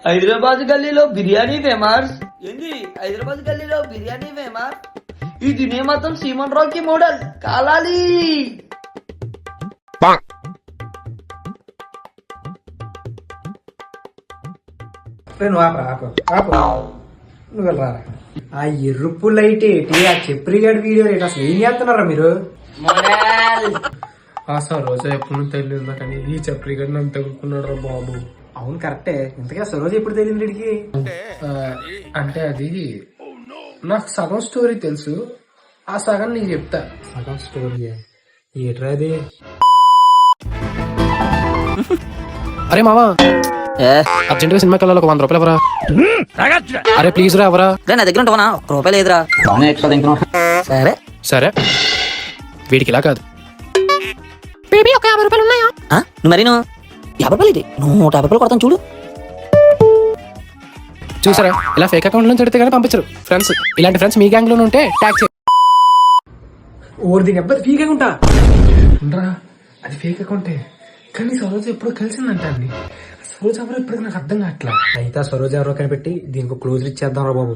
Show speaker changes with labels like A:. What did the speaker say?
A: హైదరాబాద్ గల్లీలో బిర్యానీ ఫేమస్. ఏంది హైదరాబాద్ గల్లీలో బిర్యానీ ఫేమస్? ఈ దునియా మొత్తం సీమన్ రాకీ మోడల్ కాలాలి.
B: నువ్వు వెళ్ళరా. ఆ ఎరుపు లైట్ ఏంటి, ఆ చెప్రిగాడి వీడియో రేట్ అసలు ఏం చేస్తున్నారా మీరు?
C: సరోజ ఎప్పుడు తెలియదు కానీ ఈ చెప్రిగాడు నన్ను తగులుకున్నాడు రా బాబు.
B: అవును కరెక్టే. ఇంతగా సరోజ ఎప్పుడు తెలియదు వీడికి?
C: అంటే అది నాకు సగం స్టోరీ తెలుసు, ఆ సగం నీకు చెప్తా.
B: సగం స్టోరీ ఏట్రా అది?
C: అరే మావా, అర్జెంట్ గా సినిమాకి వెళ్ళాలి, 100 రూపాయలు ఎవరా? అరే ప్లీజ్ రా ఎవరా?
A: నా దగ్గర ఉంటావా? రూపాయలు లేదురా. సరే
C: సరే, వీడికి ఇలా కాదు బేబీ, ఒక 50 రూపాయలు ఉన్నాయా?
A: మరి నువ్వు 50 రూపాయలు ఇది, 150 రూపాయలు కొడతాను చూడు.
C: చూసారా, ఇలా ఫేక్ అకౌంట్ నుంచి తిడితే కానీ పంపించరు ఫ్రెండ్స్. ఇలాంటి ఫ్రెండ్స్ మీ గ్యాంగ్ లోనే ఉంటే ట్యాగ్
B: ఓర్ దీని అబ్బాయి ఫీగా ఉంటా.
C: అది ఫేక్ అకౌంటే, కానీ సరోజ ఎప్పుడు కలిసిందంట అండి. సరోజ ఎవరు ఎప్పుడు నాకు అర్థం కావట్లా.
B: అయితే సరోజ ఎవరో కనిపెట్టి దీనికి క్లోజ్ ఇచ్చేద్దాం రా బాబు.